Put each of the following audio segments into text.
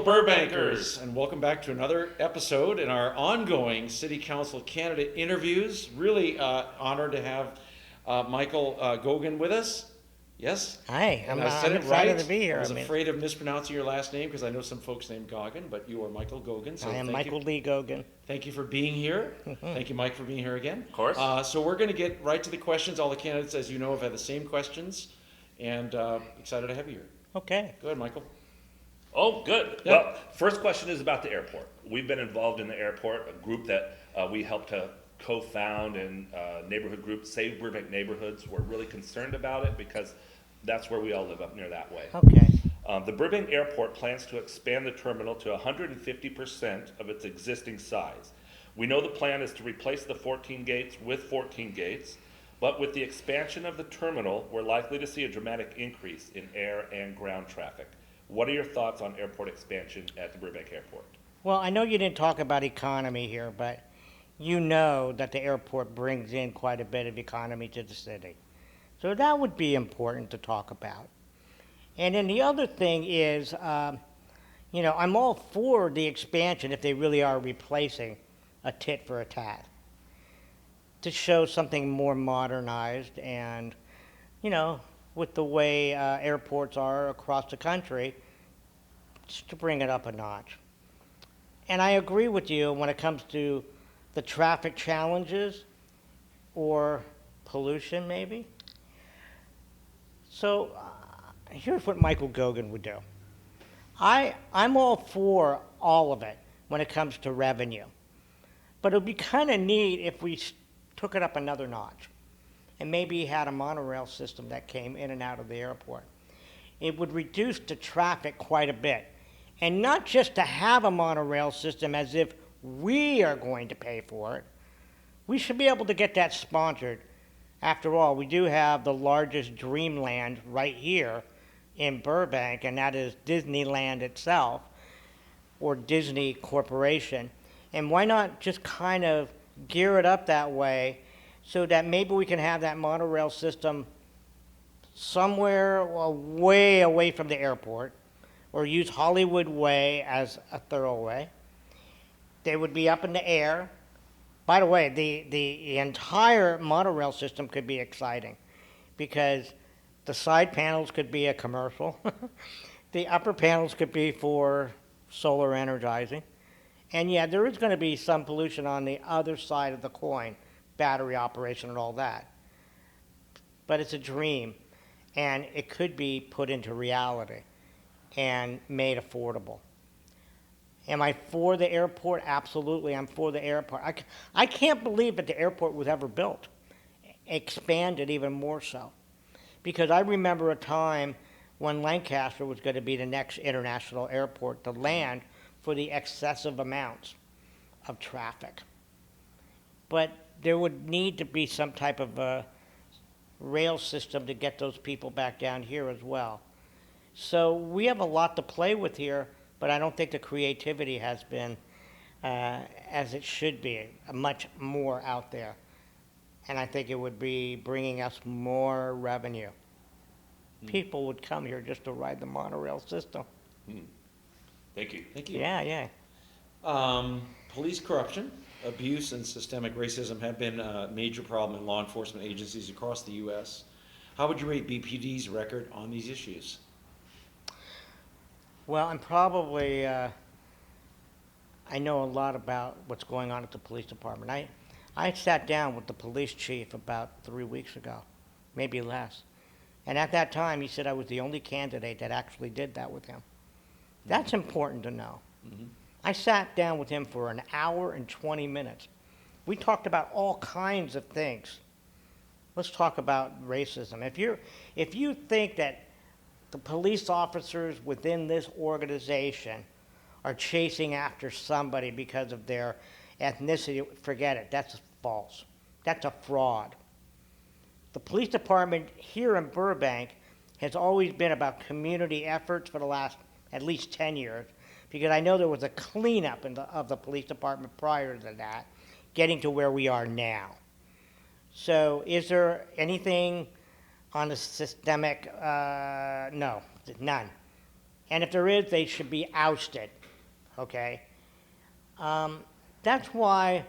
Hello, Burbankers, and welcome back to another episode in our ongoing City Council candidate interviews. Really honored to have Michael Gogin with us. Yes? Hi, And I'm, I said I'm it excited right. to be I here. was afraid of mispronouncing your last name because I know some folks named Gogin, but you are Michael Gogin. So I am thank you. Michael Lee Gogin. Thank you for being here. Thank you, Mike, for being here again. Of course. So we're going to get right to the questions. All the candidates, as you know, have had the same questions, and excited to have you here. Okay. Go ahead, Michael. Oh, good. Yeah. Well, first question is about the airport. We've been involved in the airport, a group that we helped to co-found and neighborhood group, Save Burbank Neighborhoods. We're really concerned about it because that's where we all live up near that way. Okay. The Burbank Airport plans to expand the terminal to 150% of its existing size. We know the plan is to replace the 14 gates with 14 gates, but with the expansion of the terminal, we're likely to see a dramatic increase in air and ground traffic. What are your thoughts on airport expansion at the Burbank Airport? Well, I know you didn't talk about economy here, but you know that the airport brings in quite a bit of economy to the city. So that would be important to talk about. And then the other thing is, I'm all for the expansion if they really are replacing a tit for a tat to show something more modernized and, with the way airports are across the country, just to bring it up a notch. And I agree with you when it comes to the traffic challenges or pollution, maybe. So here's what Michael Gogin would do. I'm all for all of it when it comes to revenue. But it would be kind of neat if we took it up another notch and maybe had a monorail system that came in and out of the airport. It would reduce the traffic quite a bit. And not just to have a monorail system as if we are going to pay for it. We should be able to get that sponsored. After all, we do have the largest dreamland right here in Burbank, and that is Disneyland itself, or Disney Corporation. And why not just kind of gear it up that way so that maybe we can have that monorail system somewhere way away from the airport, or use Hollywood Way as a thoroughway. They would be up in the air. By the way, the entire monorail system could be exciting because the side panels could be a commercial. The upper panels could be for solar energizing. And yeah, there is going to be some pollution on the other side of the coin, battery operation and all that. But it's a dream, and it could be put into reality and made affordable. Am I for the airport? Absolutely, I'm for the airport. I can't believe that the airport was ever built, expanded even more so. Because I remember a time when Lancaster was going to be the next international airport to land for the excessive amounts of traffic. But there would need to be some type of a rail system to get those people back down here as well. So we have a lot to play with here, but I don't think the creativity has been as it should be, much more out there. And I think it would be bringing us more revenue. People would come here just to ride the monorail system. Thank you. Thank you. Yeah. Police corruption, abuse, and systemic racism have been a major problem in law enforcement agencies across the U.S. How would you rate BPD's record on these issues? Well, I'm probably, I know a lot about what's going on at the police department. I sat down with the police chief about 3 weeks ago, maybe less. And at that time, he said I was the only candidate that actually did that with him. That's important to know. Mm-hmm. I sat down with him for an hour and 20 minutes. We talked about all kinds of things. Let's talk about racism. If you think that the police officers within this organization are chasing after somebody because of their ethnicity, forget it. That's false. That's a fraud. The police department here in Burbank has always been about community efforts for the last at least 10 years, because I know there was a cleanup of the police department prior to that, getting to where we are now. So is there anything on the systemic? No, none. And if there is, they should be ousted, okay? That's why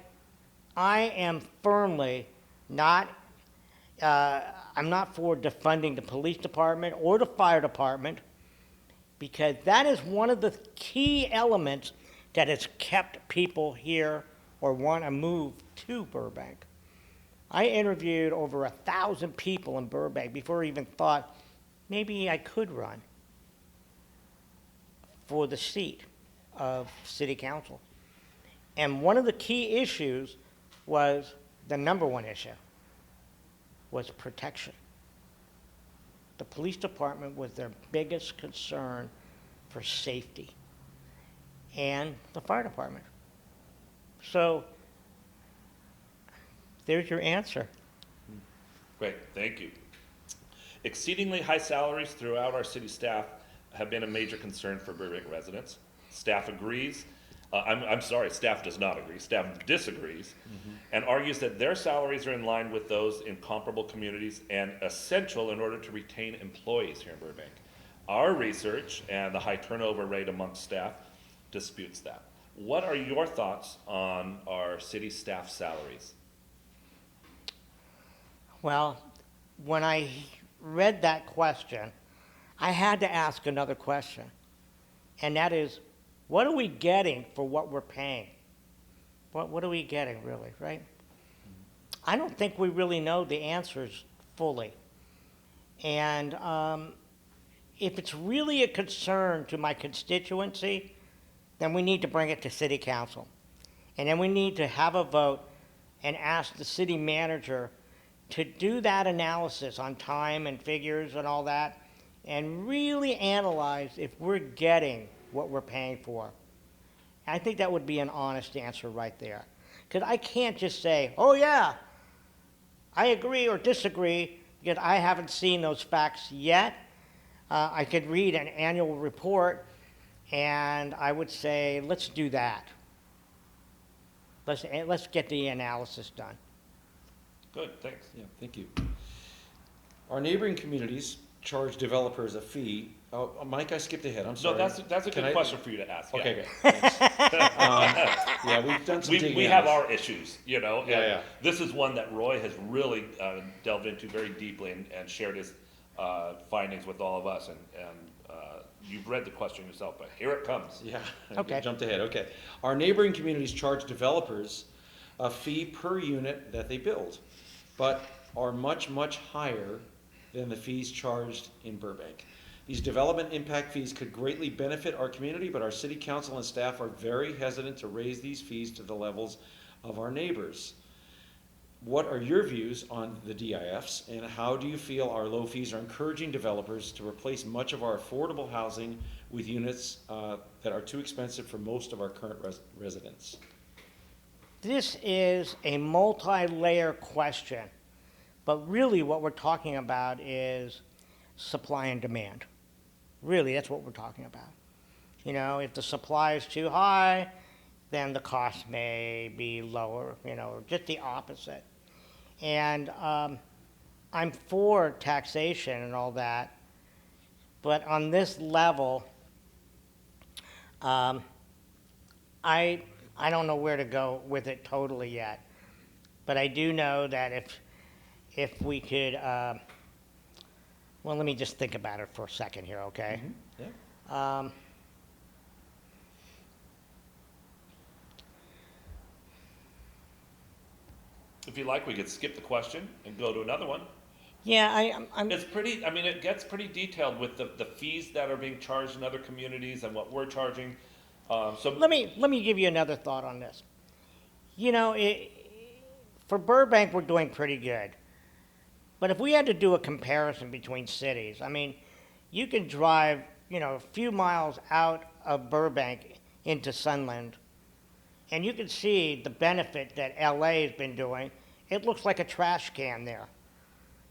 I am firmly not, I'm not for defunding the police department or the fire department, because that is one of the key elements that has kept people here or want to move to Burbank. I interviewed over 1,000 people in Burbank before I even thought maybe I could run for the seat of city council. And one of the key issues was, the number one issue, was protection. The police department was their biggest concern for safety, and the fire department. So there's your answer. Great, thank you. Exceedingly high salaries throughout our city staff have been a major concern for Burbank residents. Staff agrees, I'm sorry, staff does not agree, staff disagrees, and argues that their salaries are in line with those in comparable communities and essential in order to retain employees here in Burbank. Our research and the high turnover rate amongst staff disputes that. What are your thoughts on our city staff salaries? Well, when I read that question, I had to ask another question, and that is, what are we getting for what we're paying? What are we getting, really, right? I don't think we really know the answers fully. And if it's really a concern to my constituency, then we need to bring it to city council. And then we need to have a vote and ask the city manager to do that analysis on time and figures and all that, and really analyze if we're getting what we're paying for. I think that would be an honest answer right there. Because I can't just say, oh yeah, I agree or disagree, because I haven't seen those facts yet. I could read an annual report, and I would say, let's do that. Let's get the analysis done. Good, thanks. Yeah, thank you. Our neighboring communities charge developers a fee. Oh, Mike, I skipped ahead, I'm sorry. No, that's a Can good question for you to ask. Yeah. Okay, good, thanks. Yeah, we've done some digging. We on have this. our issues, you know. Yeah, and yeah. This is one that Roy has really delved into very deeply and shared his findings with all of us. And you've read the question yourself, but here it comes. Yeah, Okay. I jumped ahead, okay. Our neighboring communities charge developers a fee per unit that they build, but are much, much higher than the fees charged in Burbank. These development impact fees could greatly benefit our community, but our city council and staff are very hesitant to raise these fees to the levels of our neighbors. What are your views on the DIFs, and how do you feel our low fees are encouraging developers to replace much of our affordable housing with units that are too expensive for most of our current residents? This is a multi-layer question, but really what we're talking about is supply and demand. Really, that's what we're talking about. You know, if the supply is too high, then the cost may be lower, you know, or just the opposite. And I'm for taxation and all that, but on this level, I don't know where to go with it totally yet. But I do know that if we could, well, let me just think about it for a second here, okay? Mm-hmm. Yeah. If you like, we could skip the question and go to another one. Yeah, I'm It's pretty, I mean, it gets pretty detailed with the fees that are being charged in other communities and what we're charging. So let me give you another thought on this. You know, for Burbank, we're doing pretty good. But if we had to do a comparison between cities, I mean, you can drive, you know, a few miles out of Burbank into Sunland, and you can see the benefit that LA has been doing. It looks like a trash can there.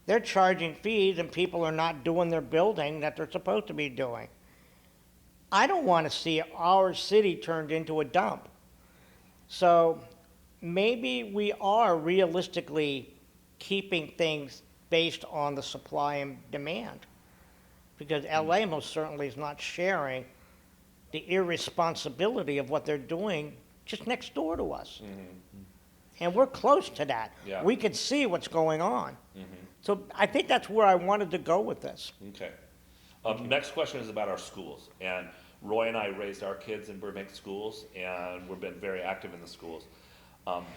They're charging fees, and people are not doing their building that they're supposed to be doing. I don't want to see our city turned into a dump. So maybe we are realistically keeping things based on the supply and demand. because LA most certainly is not sharing the irresponsibility of what they're doing just next door to us. And we're close to that. Yeah. We can see what's going on. So I think that's where I wanted to go with this. Okay. Next question is about our schools. And Roy and I raised our kids in Burbank schools, and we've been very active in the schools.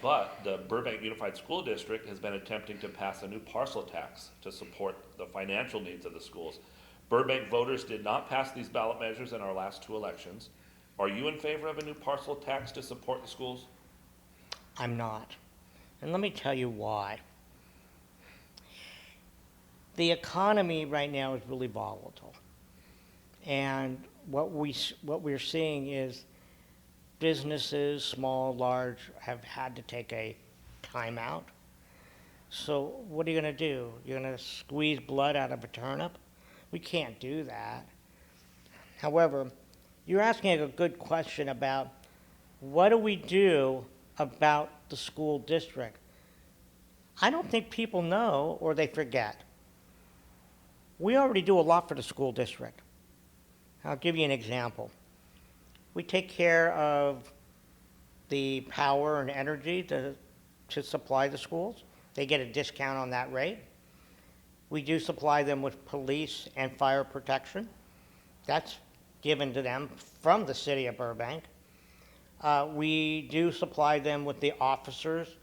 But the Burbank Unified School District has been attempting to pass a new parcel tax to support the financial needs of the schools. Burbank voters did not pass these ballot measures in our last 2 elections. Are you in favor of a new parcel tax to support the schools? I'm not. And let me tell you why. The economy right now is really volatile. And what we're seeing is businesses, small, large, have had to take a timeout. So what are you going to do? You're going to squeeze blood out of a turnip? We can't do that. However, you're asking a good question about what do we do about the school district? I don't think people know or they forget. We already do a lot for the school district. I'll give you an example. We take care of the power and energy to supply the schools. They get a discount on that rate. We do supply them with police and fire protection. That's given to them from the city of Burbank. We do supply them with the officers,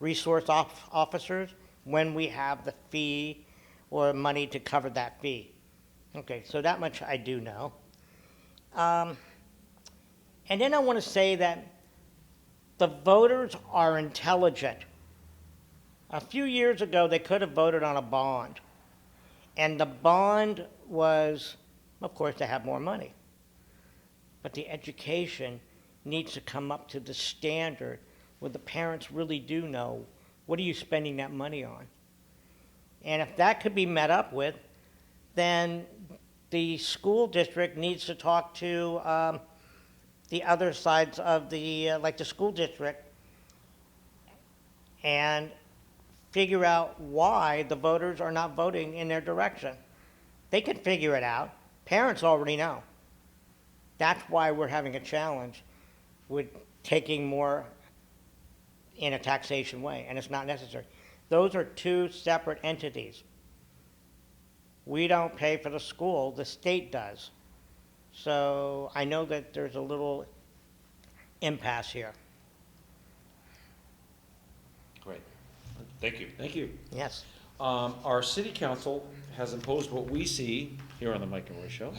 officers, when we have the fee or money to cover that fee. Okay, so that much I do know. And then I want to say that the voters are intelligent. A few years ago, they could have voted on a bond. And the bond was, of course, to have more money. But the education needs to come up to the standard where the parents really do know, what are you spending that money on? And if that could be met up with, then the school district needs to talk to the other sides of the, like the school district, and figure out why the voters are not voting in their direction. They can figure it out. Parents already know. That's why we're having a challenge with taking more in a taxation way, and it's not necessary. Those are 2 separate entities. We don't pay for the school, the state does. So I know that there's a little impasse here. Great. Thank you. Thank you. Yes. Our city council has imposed what we see here on the Mike and Roy Show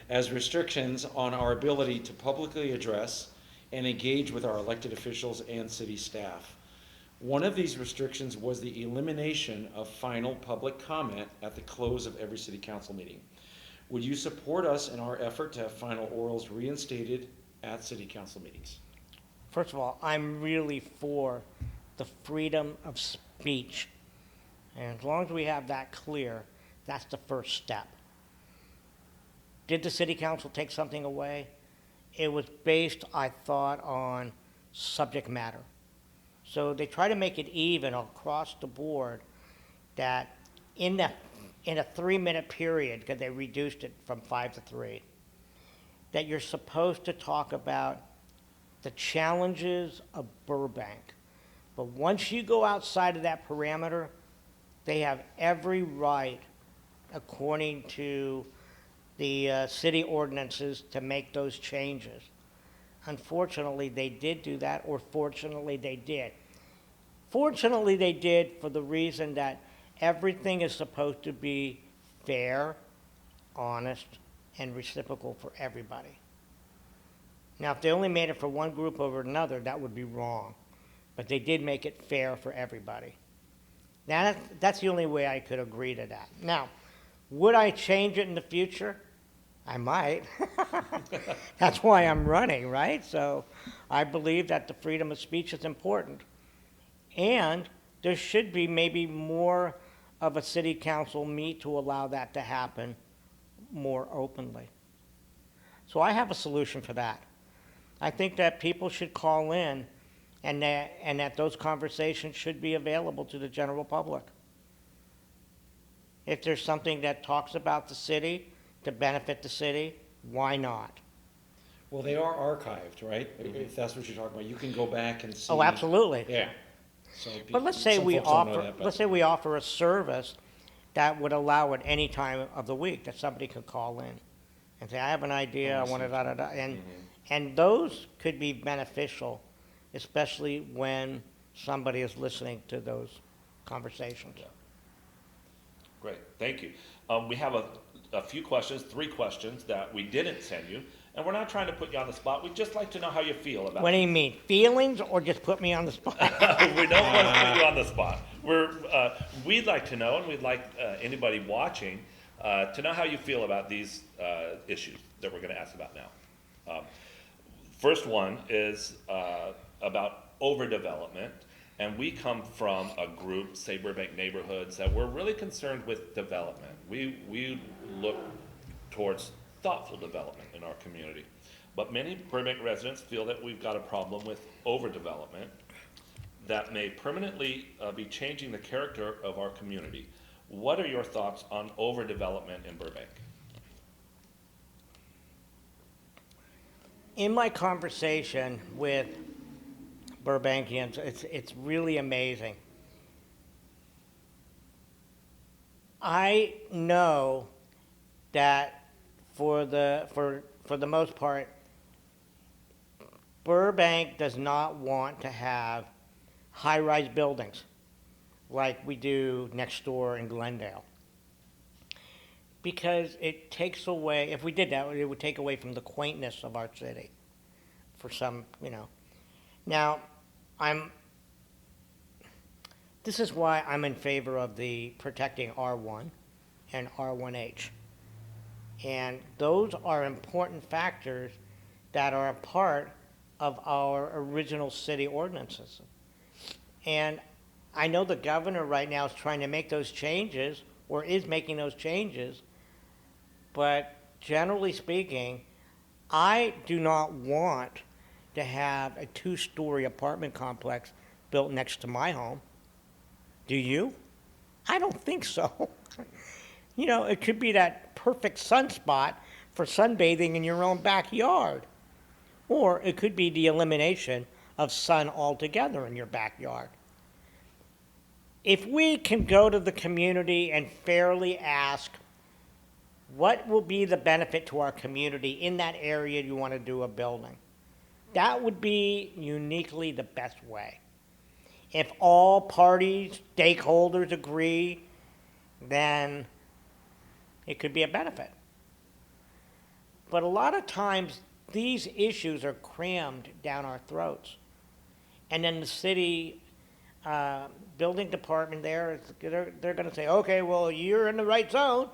as restrictions on our ability to publicly address and engage with our elected officials and city staff. One of these restrictions was the elimination of final public comment at the close of every city council meeting. Would you support us in our effort to have final orals reinstated at city council meetings? First of all, I'm really for the freedom of speech. And as long as we have that clear, that's the first step. Did the city council take something away? It was based, I thought, on subject matter. So they try to make it even across the board that in a 3-minute period, because they reduced it from 5 to 3, that you're supposed to talk about the challenges of Burbank. But once you go outside of that parameter, they have every right, according to the city ordinances, to make those changes. Unfortunately, they did do that, or fortunately, they did. Fortunately, they did for the reason that everything is supposed to be fair, honest, and reciprocal for everybody. Now, if they only made it for one group over another, that would be wrong. But they did make it fair for everybody. Now, that's the only way I could agree to that. Now, would I change it in the future? I might. That's why I'm running, right? So I believe that the freedom of speech is important. And there should be maybe more of a city council meet to allow that to happen more openly. So I have a solution for that. I think that people should call in, and that those conversations should be available to the general public. If there's something that talks about the city to benefit the city, why not? Well, they are archived, right? If that's what you're talking about, you can go back and see. Oh, absolutely. Yeah. So But let's say some we folks don't know offer, that, but- let's say we offer a service that would allow at any time of the week that somebody could call in and say, I have an idea, Oh, I I want to see. da-da-da. And those could be beneficial, especially when somebody is listening to those conversations. Great, thank you. We have a few questions, 3 questions that we didn't send you, and we're not trying to put you on the spot. We'd just like to know how you feel about What do you mean, feelings or just put me on the spot? We don't want to put you on the spot. We'd like to know, and we'd like anybody watching to know how you feel about these issues that we're going to ask about now. First one is about overdevelopment, and we come from a group, say Burbank Neighborhoods, that we're really concerned with development. We look towards thoughtful development in our community. But many Burbank residents feel that we've got a problem with overdevelopment that may permanently be changing the character of our community. What are your thoughts on overdevelopment in Burbank? In my conversation with Burbankians, it's really amazing. I know that for the most part, Burbank does not want to have high-rise buildings like we do next door in Glendale. Because it takes away, if we did that, it would take away from the quaintness of our city for some, you know. Now, this is why I'm in favor of the protecting R1 and R1H. And those are important factors that are a part of our original city ordinances. And I know the governor right now is trying to make those changes, or is making those changes, but generally speaking, I do not want to have a 2-story apartment complex built next to my home. Do you? I don't think so. You know, it could be that perfect sunspot for sunbathing in your own backyard. Or it could be the elimination of sun altogether in your backyard. If we can go to the community and fairly ask, what will be the benefit to our community in that area you want to do a building? That would be uniquely the best way. If all parties, stakeholders agree, then it could be a benefit. But a lot of times, these issues are crammed down our throats. And then the city building department they're going to say, okay, well, you're in the right zone,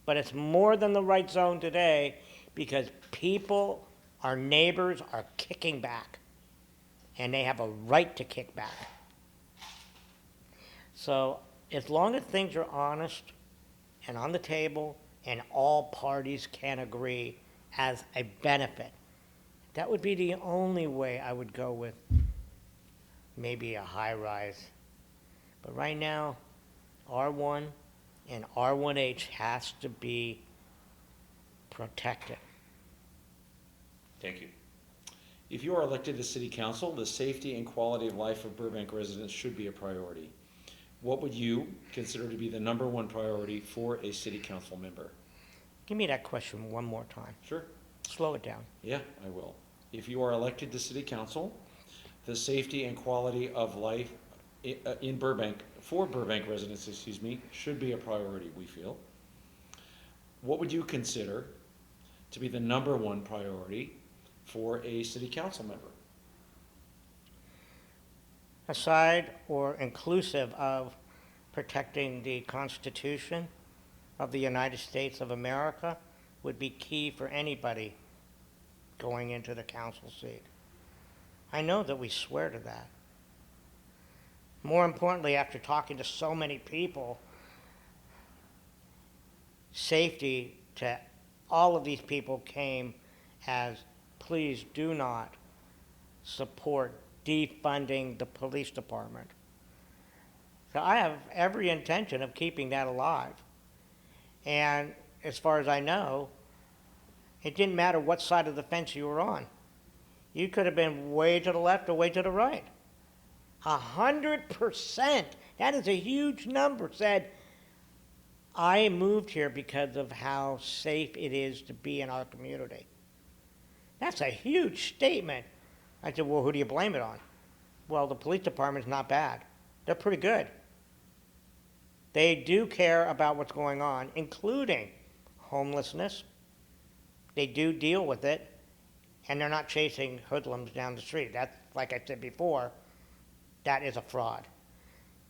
but it's more than the right zone today because people, our neighbors, are kicking back. And they have a right to kick back. So as long as things are honest and on the table and all parties can agree as a benefit, that would be the only way I would go with maybe a high rise. But right now, R1 and R1H has to be protected. Thank you. If you are elected to city council, the safety and quality of life of Burbank residents should be a priority. What would you consider to be the #1 priority for a city council member? Give me that question one more time. Sure. Slow it down. Yeah, I will. If you are elected to city council, the safety and quality of life in Burbank, for Burbank residents, should be a priority, we feel. What would you consider to be the #1 priority for a city council member? Aside or inclusive of protecting the Constitution of the United States of America would be key for anybody going into the council seat. I know that we swear to that. More importantly, after talking to so many people, safety to all of these people came as, please do not support defunding the police department. So I have every intention of keeping that alive. And as far as I know, It didn't matter what side of the fence you were on. You could have been way to the left or way to the right. 100%, that is a huge number, said, I moved here because of how safe it is to be in our community. That's a huge statement. I said, well, who do you blame it on? Well, the police department's not bad. They're pretty good. They do care about what's going on, including homelessness. They do deal with it, and they're not chasing hoodlums down the street. That's, like I said before, that is a fraud.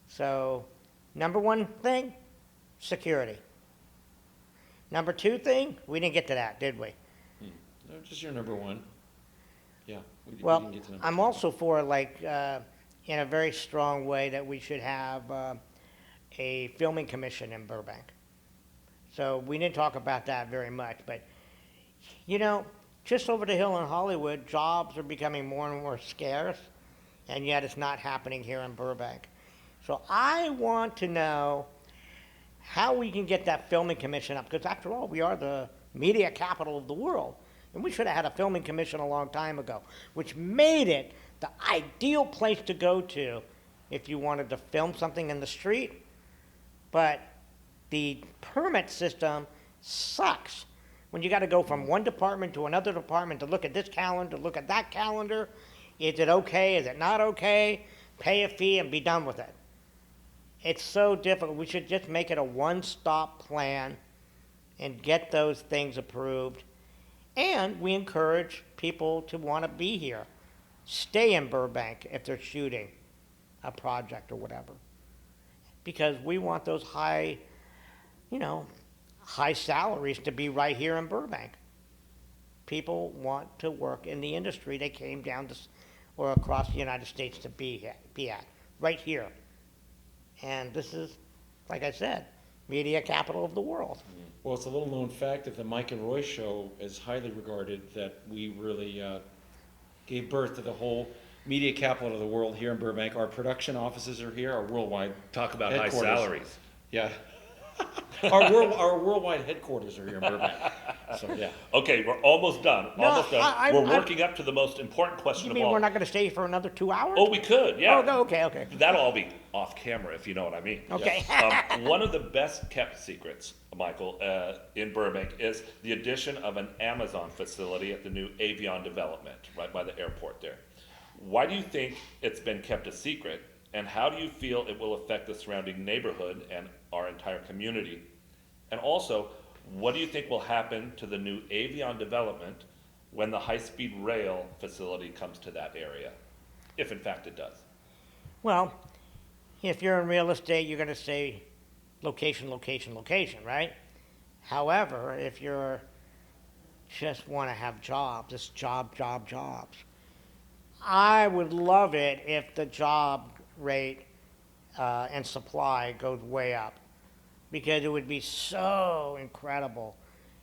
So, number one thing, security. Number two thing, we didn't get to that, did we? No, just your number one. Yeah. We Well, didn't get to number I'm two. also for, in a very strong way, that we should have a filming commission in Burbank. So we didn't talk about that very much, but, just over the hill in Hollywood, jobs are becoming more and more scarce, and yet it's not happening here in Burbank. So I want to know how we can get that filming commission up, because after all, we are the media capital of the world. And we should have had a filming commission a long time ago, which made it the ideal place to go to if you wanted to film something in the street. But the permit system sucks. When you got to go from one department to another department to look at this calendar, look at that calendar. Is it okay? Is it not okay? Pay a fee and be done with it. It's so difficult. We should just make it a one-stop plan and get those things approved. And we encourage people to want to be here. Stay in Burbank if they're shooting a project or whatever. Because we want those high salaries to be right here in Burbank. People want to work in the industry they came down to, or across the United States to be at, right here. And this is, like I said, media capital of the world. Well, it's a little known fact that the Mike and Roy show is highly regarded, that we really gave birth to the whole media capital of the world here in Burbank. Our production offices are here, our worldwide Talk about high headquarters. salaries. Yeah. Our worldwide headquarters are here in Burbank. So, yeah. Okay, we're almost done. No, Almost done. I- We're working up to the most important question You of mean all. we're not going to stay for another 2 hours? Oh, we could, yeah. Oh, no, okay. That'll all be off camera, if you know what I mean. Okay. One of the best kept secrets, Michael, in Burbank is the addition of an Amazon facility at the new Avion development, right by the airport there. Why do you think it's been kept a secret, and how do you feel it will affect the surrounding neighborhood and our entire community? And also, what do you think will happen to the new Avion development when the high-speed rail facility comes to that area, if in fact it does? Well, if you're in real estate, you're going to say location, location, location, right? However, if you're just want to have jobs, it's jobs. I would love it if the job rate and supply goes way up, because it would be so incredible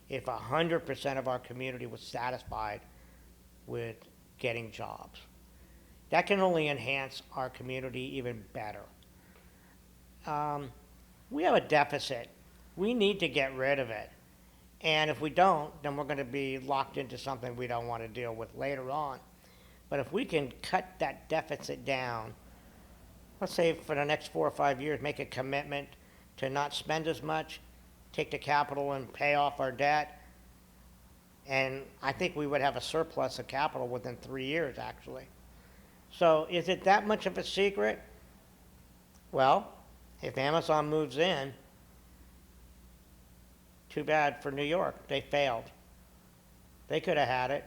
if 100% of our community was satisfied with getting jobs. That can only enhance our community even better. We have a deficit. We need to get rid of it. And if we don't, then we're going to be locked into something we don't want to deal with later on. But if we can cut that deficit down, let's say for the next 4 or 5 years, make a commitment to not spend as much, take the capital and pay off our debt, and I think we would have a surplus of capital within 3 years, actually. So is it that much of a secret? Well, if Amazon moves in, too bad for New York. They failed. They could have had it,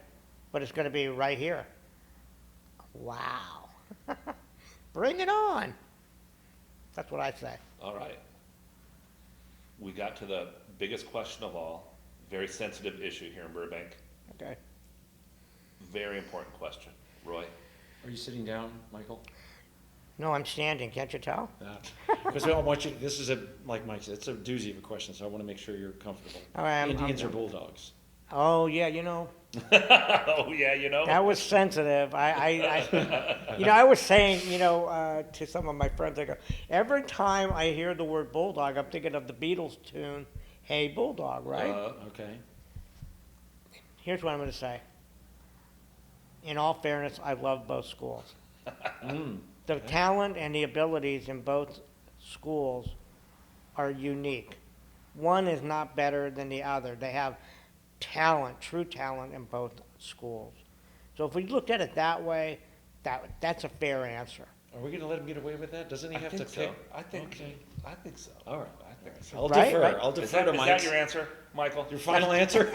but it's going to be right here. Wow. Bring it on. That's what I say. All right. We got to the biggest question of all, very sensitive issue here in Burbank. Okay. Very important question. Roy? Are you sitting down, Michael? No, I'm standing. Can't you tell? Because I want you, this is like Mike said, it's a doozy of a question, so I want to make sure you're comfortable. All right, Indians or bulldogs? Oh, yeah, Oh, yeah, you know? that was sensitive. I was saying, to some of my friends, I go, every time I hear the word bulldog, I'm thinking of the Beatles tune, Hey Bulldog, right? Okay. here's what I'm gonna say. In all fairness, I love both schools. The talent and the abilities in both schools are unique. One is not better than the other. They have talent, true talent in both schools. So if we looked at it that way, that's a fair answer. Are we gonna let him get away with that? Doesn't he I have to think pick? so. I think so. All right. I think so. I'll Right, defer. right. I'll Is defer that, to is that Mike. your answer, Michael? Your final answer?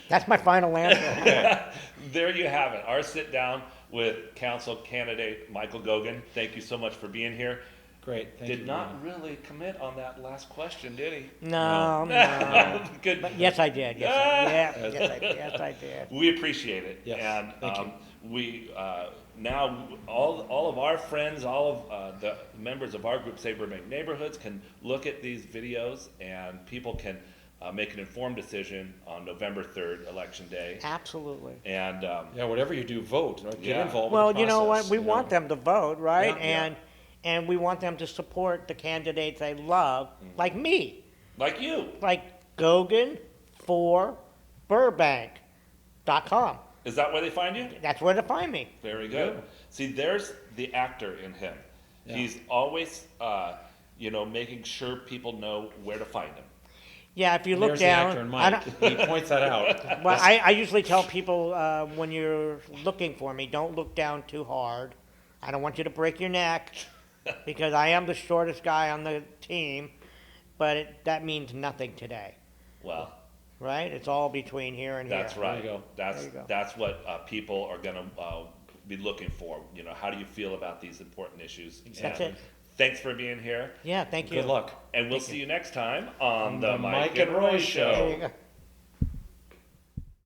That's my final answer. There you have it. Our sit down with council candidate Michael Gogin. Thank you so much for being here. Great, thank you. Did not really commit on that last question, did he? No, no. Good. But yes, I did. Yes, I did. We appreciate it. Yes, And thank you. we now all of our friends, all of the members of our group, Save Burbank Neighborhoods, can look at these videos, and people can make an informed decision on November 3rd, Election Day. Absolutely. And Yeah, whatever you do, vote. Get Yeah. involved Well, with the you know what? process, We you want know. them to vote, right? Yeah. And we want them to support the candidates they love, like me, like you, like Gogin for Burbank.com. is that where they find you? That's where to find me. Very good. Yeah. See, there's the actor in him. Yeah. He's always, making sure people know where to find him. Yeah, if you look There's the down, actor in I Mike. don't- He points that out. well, I usually tell people when you're looking for me, don't look down too hard. I don't want you to break your neck because I am the shortest guy on the team, but that means nothing today, Well, right? It's all between here and that's here. right. There you go. That's There you go. that's what people are going to be looking for. You know, how do you feel about these important issues? That's And it. Thanks for being here, Yeah, thank you. Good luck. and we'll see you next time on the the Mike and Roy There Show. you go.